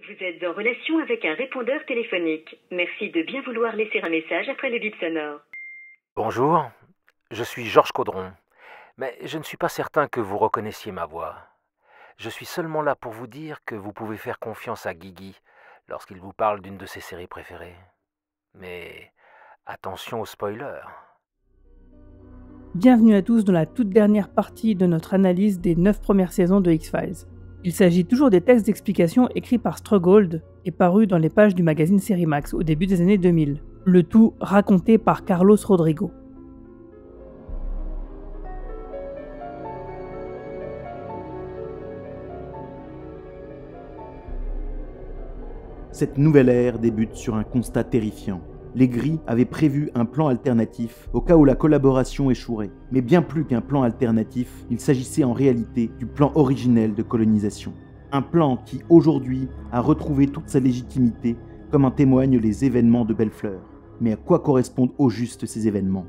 Vous êtes en relation avec un répondeur téléphonique. Merci de bien vouloir laisser un message après le bip sonore. Bonjour, je suis Georges Caudron, mais je ne suis pas certain que vous reconnaissiez ma voix. Je suis seulement là pour vous dire que vous pouvez faire confiance à Guigui lorsqu'il vous parle d'une de ses séries préférées. Mais attention aux spoilers. Bienvenue à tous dans la toute dernière partie de notre analyse des 9 premières saisons de X-Files. Il s'agit toujours des textes d'explication écrits par Strughold et parus dans les pages du magazine Serimax au début des années 2000, le tout raconté par Carlos Rodrigo. Cette nouvelle ère débute sur un constat terrifiant. Les Gris avaient prévu un plan alternatif au cas où la collaboration échouerait. Mais bien plus qu'un plan alternatif, il s'agissait en réalité du plan originel de colonisation. Un plan qui, aujourd'hui, a retrouvé toute sa légitimité, comme en témoignent les événements de Bellefleur. Mais à quoi correspondent au juste ces événements ?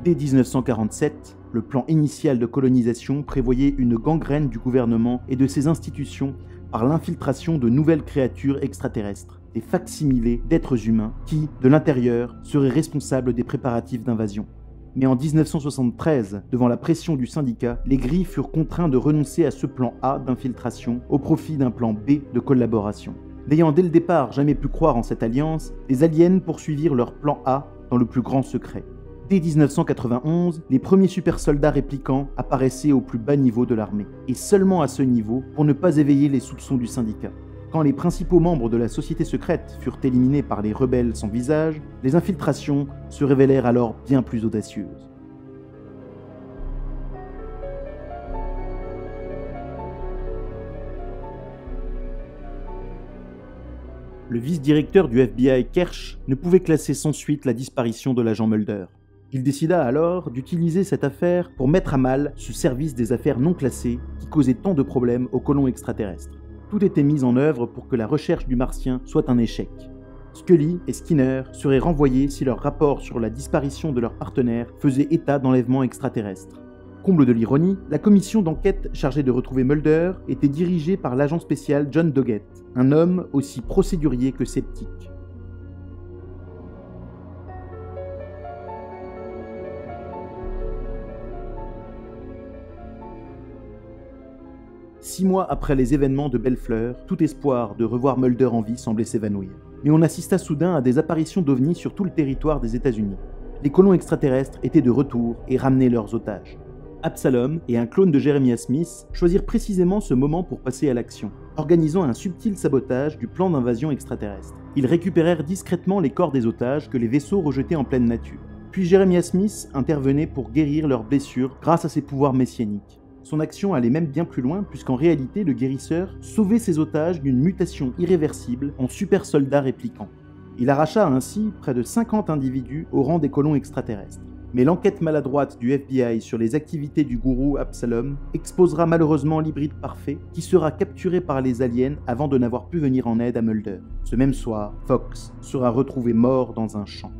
Dès 1947, le plan initial de colonisation prévoyait une gangrène du gouvernement et de ses institutions par l'infiltration de nouvelles créatures extraterrestres, des facsimilés d'êtres humains qui, de l'intérieur, seraient responsables des préparatifs d'invasion. Mais en 1973, devant la pression du syndicat, les Gris furent contraints de renoncer à ce plan A d'infiltration au profit d'un plan B de collaboration. N'ayant dès le départ jamais pu croire en cette alliance, les aliens poursuivirent leur plan A dans le plus grand secret. Dès 1991, les premiers super soldats réplicants apparaissaient au plus bas niveau de l'armée, et seulement à ce niveau pour ne pas éveiller les soupçons du syndicat. Quand les principaux membres de la société secrète furent éliminés par les rebelles sans visage, les infiltrations se révélèrent alors bien plus audacieuses. Le vice-directeur du FBI, Kersh, ne pouvait classer sans suite la disparition de l'agent Mulder. Il décida alors d'utiliser cette affaire pour mettre à mal ce service des affaires non classées qui causait tant de problèmes aux colons extraterrestres. Tout était mis en œuvre pour que la recherche du martien soit un échec. Scully et Skinner seraient renvoyés si leur rapport sur la disparition de leur partenaire faisait état d'enlèvement extraterrestre. Comble de l'ironie, la commission d'enquête chargée de retrouver Mulder était dirigée par l'agent spécial John Doggett, un homme aussi procédurier que sceptique. Six mois après les événements de Bellefleur, tout espoir de revoir Mulder en vie semblait s'évanouir. Mais on assista soudain à des apparitions d'ovnis sur tout le territoire des États-Unis. Les colons extraterrestres étaient de retour et ramenaient leurs otages. Absalom et un clone de Jeremiah Smith choisirent précisément ce moment pour passer à l'action, organisant un subtil sabotage du plan d'invasion extraterrestre. Ils récupérèrent discrètement les corps des otages que les vaisseaux rejetaient en pleine nature. Puis Jeremiah Smith intervenait pour guérir leurs blessures grâce à ses pouvoirs messianiques. Son action allait même bien plus loin puisqu'en réalité le guérisseur sauvait ses otages d'une mutation irréversible en super soldats réplicants. Il arracha ainsi près de 50 individus au rang des colons extraterrestres. Mais l'enquête maladroite du FBI sur les activités du gourou Absalom exposera malheureusement l'hybride parfait qui sera capturé par les aliens avant de n'avoir pu venir en aide à Mulder. Ce même soir, Fox sera retrouvé mort dans un champ.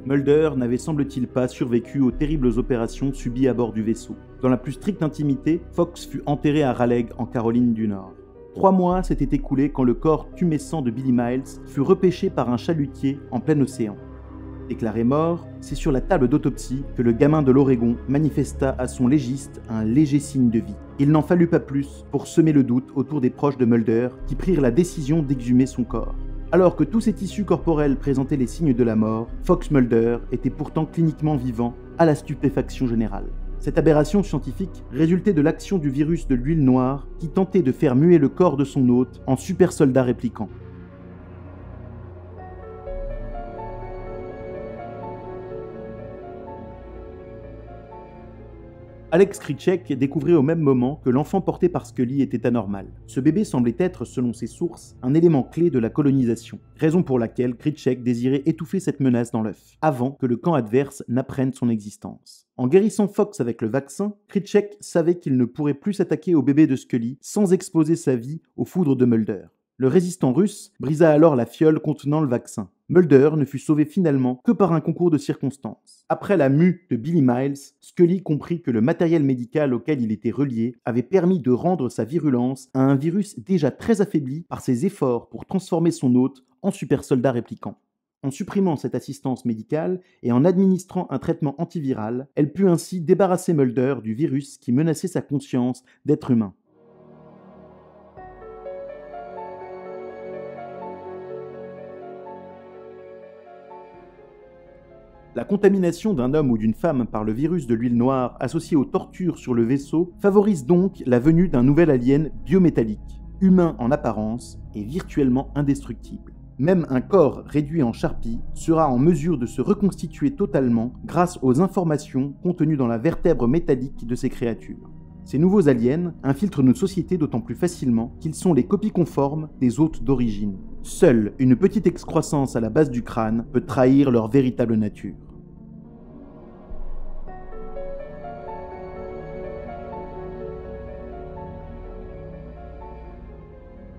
Mulder n'avait semble-t-il pas survécu aux terribles opérations subies à bord du vaisseau. Dans la plus stricte intimité, Fox fut enterré à Raleigh, en Caroline du Nord. 3 mois s'étaient écoulés quand le corps tumescent de Billy Miles fut repêché par un chalutier en plein océan. Déclaré mort, c'est sur la table d'autopsie que le gamin de l'Oregon manifesta à son légiste un léger signe de vie. Il n'en fallut pas plus pour semer le doute autour des proches de Mulder qui prirent la décision d'exhumer son corps. Alors que tous ses tissus corporels présentaient les signes de la mort, Fox Mulder était pourtant cliniquement vivant, à la stupéfaction générale. Cette aberration scientifique résultait de l'action du virus de l'huile noire qui tentait de faire muer le corps de son hôte en super soldat répliquant. Alex Krycek découvrait au même moment que l'enfant porté par Scully était anormal. Ce bébé semblait être, selon ses sources, un élément clé de la colonisation, raison pour laquelle Krycek désirait étouffer cette menace dans l'œuf, avant que le camp adverse n'apprenne son existence. En guérissant Fox avec le vaccin, Krycek savait qu'il ne pourrait plus s'attaquer au bébé de Scully sans exposer sa vie aux foudres de Mulder. Le résistant russe brisa alors la fiole contenant le vaccin. Mulder ne fut sauvé finalement que par un concours de circonstances. Après la mue de Billy Miles, Scully comprit que le matériel médical auquel il était relié avait permis de rendre sa virulence à un virus déjà très affaibli par ses efforts pour transformer son hôte en super soldat répliquant. En supprimant cette assistance médicale et en administrant un traitement antiviral, elle put ainsi débarrasser Mulder du virus qui menaçait sa conscience d'être humain. La contamination d'un homme ou d'une femme par le virus de l'huile noire associé aux tortures sur le vaisseau favorise donc la venue d'un nouvel alien biométallique, humain en apparence et virtuellement indestructible. Même un corps réduit en charpie sera en mesure de se reconstituer totalement grâce aux informations contenues dans la vertèbre métallique de ces créatures. Ces nouveaux aliens infiltrent nos sociétés d'autant plus facilement qu'ils sont les copies conformes des hôtes d'origine. Seule une petite excroissance à la base du crâne peut trahir leur véritable nature.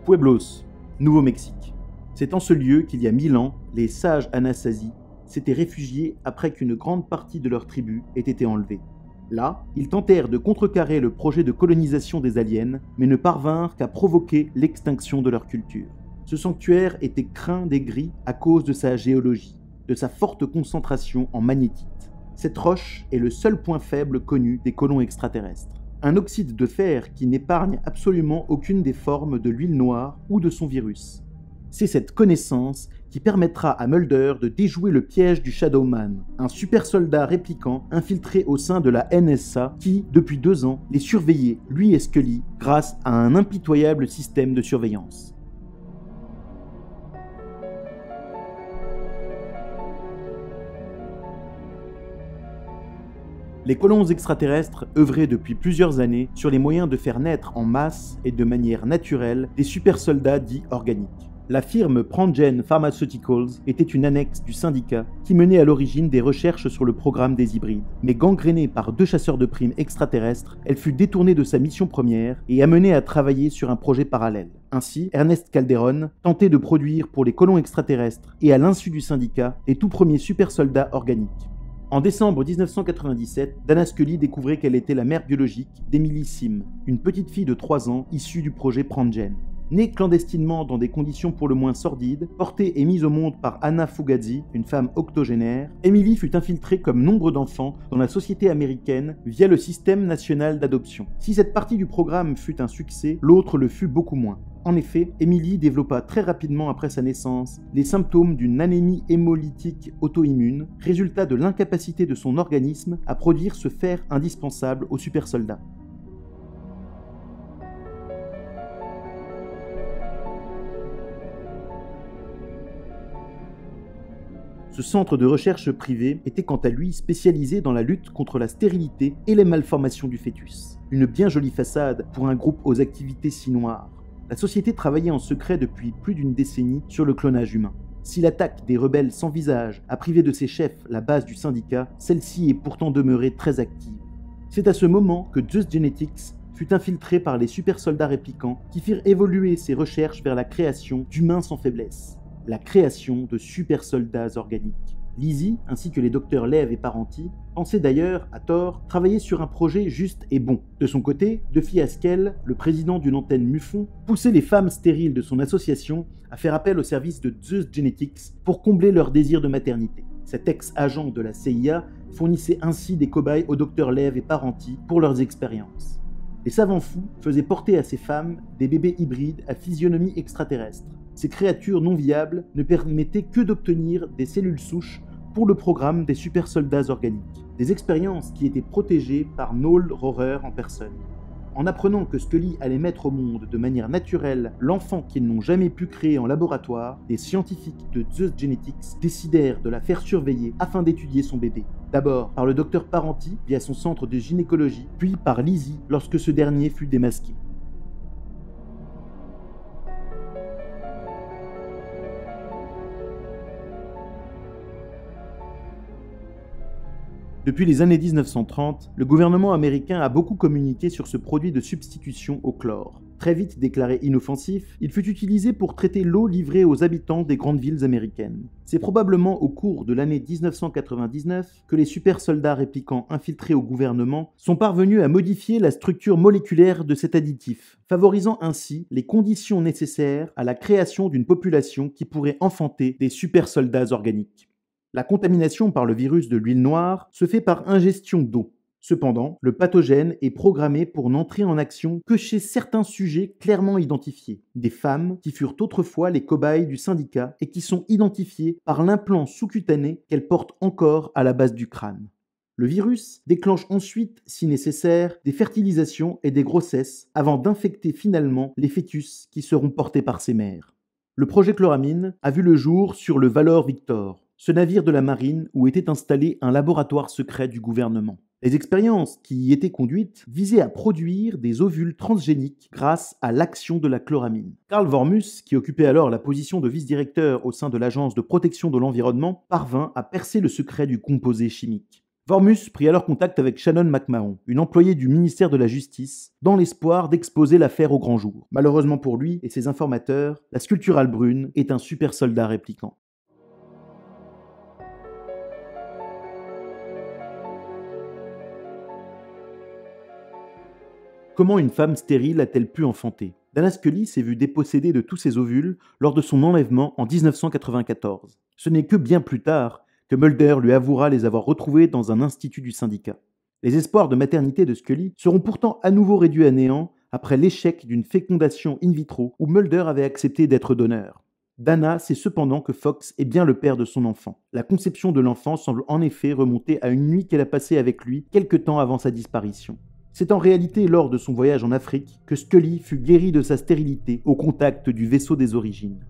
Pueblos, Nouveau-Mexique. C'est en ce lieu qu'il y a 1000 ans, les sages Anasazi s'étaient réfugiés après qu'une grande partie de leur tribu ait été enlevée. Là, ils tentèrent de contrecarrer le projet de colonisation des aliens, mais ne parvinrent qu'à provoquer l'extinction de leur culture. Ce sanctuaire était craint des gris à cause de sa géologie, de sa forte concentration en magnétite. Cette roche est le seul point faible connu des colons extraterrestres. Un oxyde de fer qui n'épargne absolument aucune des formes de l'huile noire ou de son virus. C'est cette connaissance qui permettra à Mulder de déjouer le piège du Shadowman, un super soldat répliquant infiltré au sein de la NSA qui, depuis 2 ans, les surveillait, lui et Scully, grâce à un impitoyable système de surveillance. Les colons extraterrestres œuvraient depuis plusieurs années sur les moyens de faire naître en masse et de manière naturelle des super soldats dits organiques. La firme PrandGen Pharmaceuticals était une annexe du syndicat qui menait à l'origine des recherches sur le programme des hybrides. Mais gangrénée par 2 chasseurs de primes extraterrestres, elle fut détournée de sa mission première et amenée à travailler sur un projet parallèle. Ainsi, Ernest Calderon tentait de produire pour les colons extraterrestres et à l'insu du syndicat les tout premiers super soldats organiques. En décembre 1997, Dana Scully découvrait qu'elle était la mère biologique d'Emily Sim, une petite fille de 3 ans issue du projet PrandGen. Née clandestinement dans des conditions pour le moins sordides, portée et mise au monde par Anna Fugazi, une femme octogénaire, Emily fut infiltrée comme nombre d'enfants dans la société américaine via le système national d'adoption. Si cette partie du programme fut un succès, l'autre le fut beaucoup moins. En effet, Emily développa très rapidement après sa naissance les symptômes d'une anémie hémolytique auto-immune, résultat de l'incapacité de son organisme à produire ce fer indispensable aux super soldats. Ce centre de recherche privé était quant à lui spécialisé dans la lutte contre la stérilité et les malformations du fœtus. Une bien jolie façade pour un groupe aux activités si noires. La société travaillait en secret depuis plus d'une décennie sur le clonage humain. Si l'attaque des rebelles sans visage a privé de ses chefs la base du syndicat, celle-ci est pourtant demeurée très active. C'est à ce moment que Just Genetics fut infiltré par les super soldats réplicants qui firent évoluer ses recherches vers la création d'humains sans faiblesse. La création de super soldats organiques. Lizzie, ainsi que les docteurs Lev et Parenti, pensaient d'ailleurs, à tort, travailler sur un projet juste et bon. De son côté, Duffy Haskell, le président d'une antenne MUFON, poussait les femmes stériles de son association à faire appel au service de Zeus Genetics pour combler leur désir de maternité. Cet ex-agent de la CIA fournissait ainsi des cobayes aux docteurs Lev et Parenti pour leurs expériences. Les savants fous faisaient porter à ces femmes des bébés hybrides à physionomie extraterrestre. Ces créatures non viables ne permettaient que d'obtenir des cellules souches pour le programme des super soldats organiques. Des expériences qui étaient protégées par Noel Rohrer en personne. En apprenant que Scully allait mettre au monde de manière naturelle l'enfant qu'ils n'ont jamais pu créer en laboratoire, les scientifiques de Zeus Genetics décidèrent de la faire surveiller afin d'étudier son bébé. D'abord par le docteur Parenti via son centre de gynécologie, puis par Lizzie lorsque ce dernier fut démasqué. Depuis les années 1930, le gouvernement américain a beaucoup communiqué sur ce produit de substitution au chlore. Très vite déclaré inoffensif, il fut utilisé pour traiter l'eau livrée aux habitants des grandes villes américaines. C'est probablement au cours de l'année 1999 que les super soldats réplicants infiltrés au gouvernement sont parvenus à modifier la structure moléculaire de cet additif, favorisant ainsi les conditions nécessaires à la création d'une population qui pourrait enfanter des super soldats organiques. La contamination par le virus de l'huile noire se fait par ingestion d'eau. Cependant, le pathogène est programmé pour n'entrer en action que chez certains sujets clairement identifiés, des femmes qui furent autrefois les cobayes du syndicat et qui sont identifiées par l'implant sous-cutané qu'elles portent encore à la base du crâne. Le virus déclenche ensuite, si nécessaire, des fertilisations et des grossesses avant d'infecter finalement les fœtus qui seront portés par ces mères. Le projet Chloramine a vu le jour sur le Valor Victor, ce navire de la marine où était installé un laboratoire secret du gouvernement. Les expériences qui y étaient conduites visaient à produire des ovules transgéniques grâce à l'action de la chloramine. Karl Wormus, qui occupait alors la position de vice-directeur au sein de l'Agence de protection de l'environnement, parvint à percer le secret du composé chimique. Wormus prit alors contact avec Shannon McMahon, une employée du ministère de la Justice, dans l'espoir d'exposer l'affaire au grand jour. Malheureusement pour lui et ses informateurs, la sculpturale brune est un super soldat répliquant. Comment une femme stérile a-t-elle pu enfanter ? Dana Scully s'est vue dépossédée de tous ses ovules lors de son enlèvement en 1994. Ce n'est que bien plus tard que Mulder lui avouera les avoir retrouvés dans un institut du syndicat. Les espoirs de maternité de Scully seront pourtant à nouveau réduits à néant après l'échec d'une fécondation in vitro où Mulder avait accepté d'être donneur. Dana sait cependant que Fox est bien le père de son enfant. La conception de l'enfant semble en effet remonter à une nuit qu'elle a passée avec lui quelque temps avant sa disparition. C'est en réalité lors de son voyage en Afrique que Scully fut guérie de sa stérilité au contact du vaisseau des origines.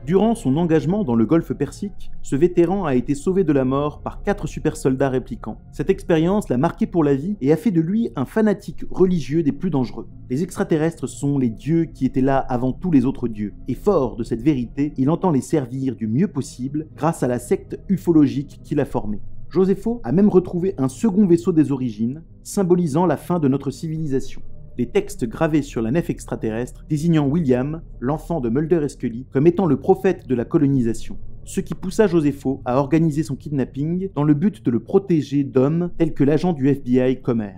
Durant son engagement dans le golfe Persique, ce vétéran a été sauvé de la mort par 4 super soldats réplicants. Cette expérience l'a marqué pour la vie et a fait de lui un fanatique religieux des plus dangereux. Les extraterrestres sont les dieux qui étaient là avant tous les autres dieux. Et fort de cette vérité, il entend les servir du mieux possible grâce à la secte ufologique qu'il a formée. Joséphos a même retrouvé un second vaisseau des origines, symbolisant la fin de notre civilisation. Les textes gravés sur la nef extraterrestre désignant William, l'enfant de Mulder et Scully, comme étant le prophète de la colonisation. Ce qui poussa Joséphos à organiser son kidnapping dans le but de le protéger d'hommes tels que l'agent du FBI Comer.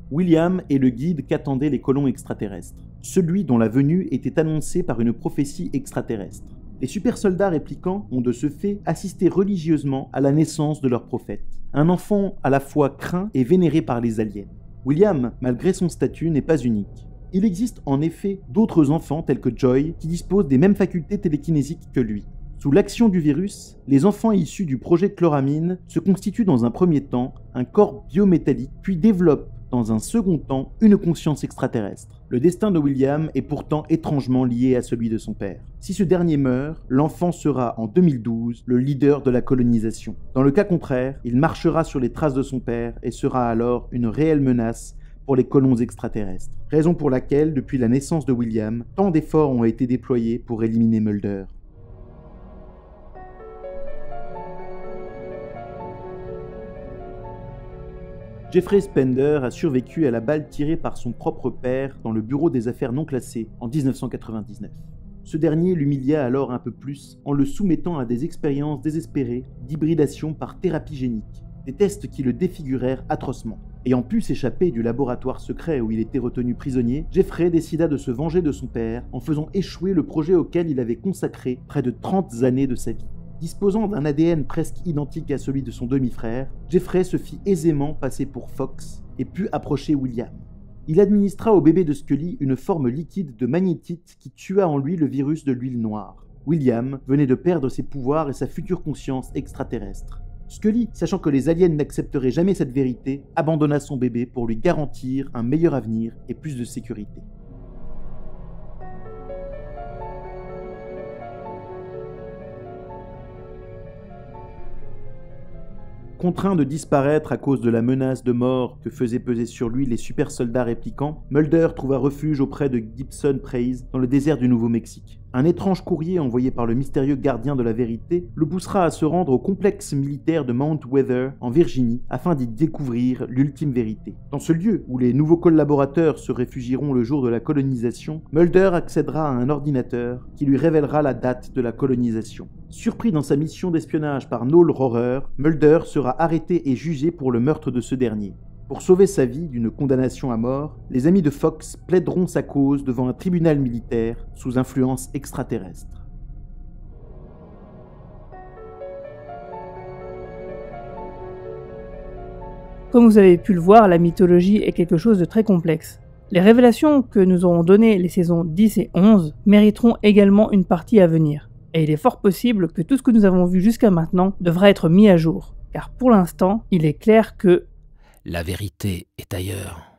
William est le guide qu'attendaient les colons extraterrestres, celui dont la venue était annoncée par une prophétie extraterrestre. Les super soldats réplicants ont de ce fait assisté religieusement à la naissance de leur prophète, un enfant à la fois craint et vénéré par les aliens. William, malgré son statut, n'est pas unique. Il existe en effet d'autres enfants tels que Joy qui disposent des mêmes facultés télékinésiques que lui. Sous l'action du virus, les enfants issus du projet Chloramine se constituent dans un premier temps un corps biométallique, puis développent dans un second temps une conscience extraterrestre. Le destin de William est pourtant étrangement lié à celui de son père. Si ce dernier meurt, l'enfant sera en 2012 le leader de la colonisation. Dans le cas contraire, il marchera sur les traces de son père et sera alors une réelle menace pour les colons extraterrestres. Raison pour laquelle, depuis la naissance de William, tant d'efforts ont été déployés pour éliminer Mulder. Jeffrey Spender a survécu à la balle tirée par son propre père dans le bureau des affaires non classées en 1999. Ce dernier l'humilia alors un peu plus en le soumettant à des expériences désespérées d'hybridation par thérapie génique, des tests qui le défigurèrent atrocement. Ayant pu s'échapper du laboratoire secret où il était retenu prisonnier, Jeffrey décida de se venger de son père en faisant échouer le projet auquel il avait consacré près de 30 années de sa vie. Disposant d'un ADN presque identique à celui de son demi-frère, Jeffrey se fit aisément passer pour Fox et put approcher William. Il administra au bébé de Scully une forme liquide de magnétite qui tua en lui le virus de l'huile noire. William venait de perdre ses pouvoirs et sa future conscience extraterrestre. Scully, sachant que les aliens n'accepteraient jamais cette vérité, abandonna son bébé pour lui garantir un meilleur avenir et plus de sécurité. Contraint de disparaître à cause de la menace de mort que faisaient peser sur lui les super soldats réplicants, Mulder trouva refuge auprès de Gibson Praise dans le désert du Nouveau-Mexique. Un étrange courrier envoyé par le mystérieux gardien de la vérité le poussera à se rendre au complexe militaire de Mount Weather en Virginie afin d'y découvrir l'ultime vérité. Dans ce lieu où les nouveaux collaborateurs se réfugieront le jour de la colonisation, Mulder accédera à un ordinateur qui lui révélera la date de la colonisation. Surpris dans sa mission d'espionnage par Noel Rohrer, Mulder sera arrêté et jugé pour le meurtre de ce dernier. Pour sauver sa vie d'une condamnation à mort, les amis de Fox plaideront sa cause devant un tribunal militaire sous influence extraterrestre. Comme vous avez pu le voir, la mythologie est quelque chose de très complexe. Les révélations que nous auront données les saisons 10 et 11 mériteront également une partie à venir. Et il est fort possible que tout ce que nous avons vu jusqu'à maintenant devra être mis à jour. Car pour l'instant, il est clair que la vérité est ailleurs.